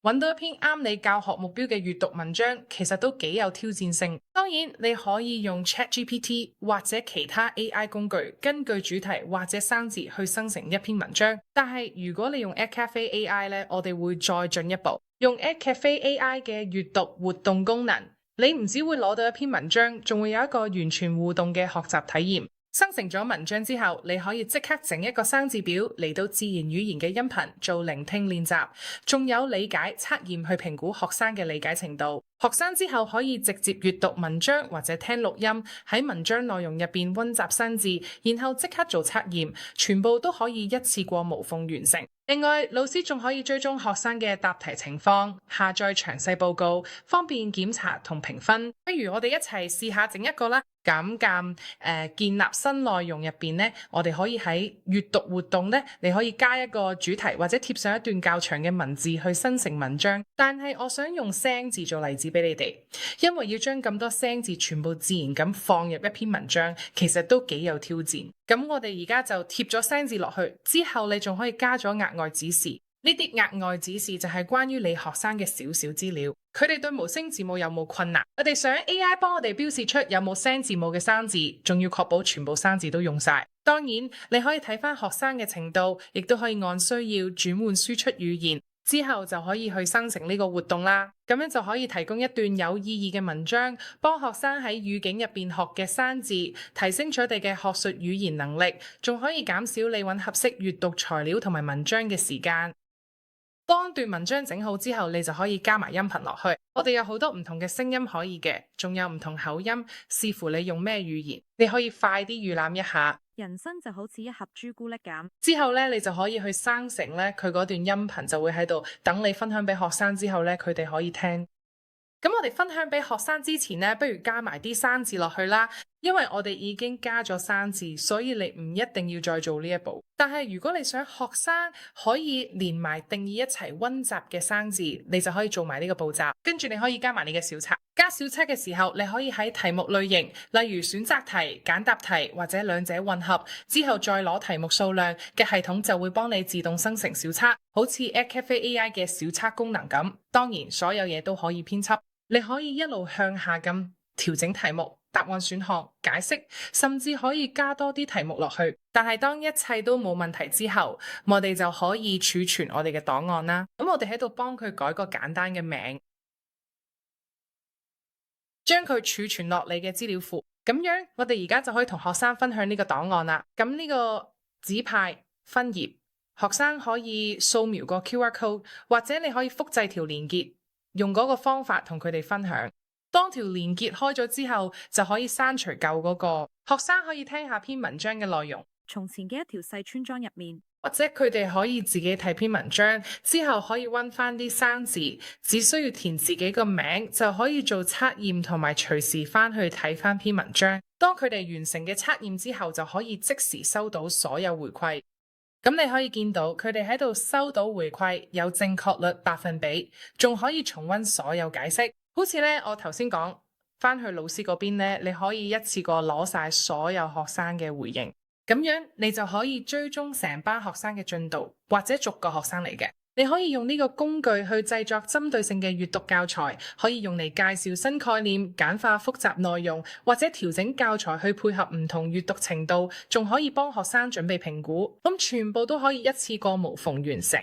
揾到一篇啱你教學目標嘅閱讀文章，其實都幾有挑戰性。當然，你可以用 ChatGPT 或者其他 AI 工具，根據主題或者生字去生成一篇文章。但係如果你用 EdCafe AI 呢，我哋會再進一步，用 EdCafe AI 嘅閱讀活動功能，你唔只會攞到一篇文章，仲會有一個完全互動嘅學習體驗。生成咗文章之後，你可以即刻整一個生字表嚟到自然語言嘅音頻做聆聽練習，仲有理解測驗去評估學生嘅理解程度。學生之後可以直接閱讀文章或者聽錄音，喺文章內容入邊溫習生字，然後即刻做測驗，全部都可以一次過無縫完成。另外，老師仲可以追蹤學生嘅答題情況，下載詳細報告，方便檢查同評分。不如我哋一齊試下整一個啦。咁建立新內容入邊呢，我哋可以喺閱讀活動呢，你可以加一個主題或者貼上一段較長嘅文字去生成文章。但係我想用聲字做例子俾你哋，因為要將咁多聲字全部自然咁放入一篇文章，其實都幾有挑戰。咁我哋而家就貼咗聲字落去，之後你仲可以加咗額外指示。呢啲額外指示就係關於你學生嘅少少資料，佢哋對無聲字母有冇困難，我哋想 AI 幫我哋標示出有冇聲字母嘅生字，仲要確保全部生字都用晒。當然，你可以睇翻學生嘅程度，亦都可以按需要轉換輸出語言，之後就可以去生成呢個活動啦。咁樣就可以提供一段有意義嘅文章，幫學生喺語境入邊學嘅生字，提升咗佢哋嘅學術語言能力，仲可以減少你揾合適閱讀材料同埋文章嘅時間。當段文章整好之後，你就可以加埋音頻落去。我哋有好多唔同嘅聲音可以嘅，仲有唔同口音，視乎你用咩語言。你可以快啲預覽一下。人生就好似一盒朱古力咁。之後呢，你就可以去生成呢，佢嗰段音頻就會喺度等你分享俾學生之後呢，佢哋可以聽。咁我哋分享俾學生之前呢，不如加埋啲生字落去啦。因為我哋已經加咗生字，所以你唔一定要再做呢一步。但係如果你想學生可以連埋定義一齊溫習嘅生字，你就可以做埋呢個步驟。跟住你可以加埋你嘅小冊。加小冊嘅時候，你可以喺題目類型，例如選擇題、簡答題或者兩者混合，之後再攞題目數量嘅系統就會幫你自動生成小冊，好似 EdCafe AI 嘅小冊功能咁。當然，所有嘢都可以編輯。你可以一路向下咁調整題目、答案選項、解釋，甚至可以加多啲題目落去。但係當一切都冇問題之後，我哋就可以儲存我哋嘅檔案啦。咁我哋喺度幫佢改個簡單嘅名，將佢儲存落你嘅資料庫。咁樣我哋而家就可以同學生分享呢個檔案啦。咁呢個指派分頁，學生可以掃描個 QR code， 或者你可以複製條連結，用嗰個方法同佢哋分享。當條連結開咗之後，就可以刪除舊嗰個。學生可以聽下篇文章嘅內容。從前嘅一條細村莊入面，或者佢哋可以自己睇篇文章，之後可以溫翻啲生字，只需要填自己個名就可以做測驗，同埋隨時翻去睇翻篇文章。當佢哋完成嘅測驗之後，就可以即時收到所有回饋。咁你可以見到佢哋喺度收到回饋，有正確率%，仲可以重溫所有解釋。好似呢，我頭先講翻去老師嗰邊呢，你可以一次過攞晒所有學生嘅回應，咁樣你就可以追蹤成班學生嘅進度，或者逐個學生嚟嘅。你可以用呢個工具去製作針對性嘅閱讀教材，可以用嚟介紹新概念、簡化複雜內容，或者調整教材去配合唔同閱讀程度，仲可以幫學生準備評估，咁全部都可以一次過無縫完成。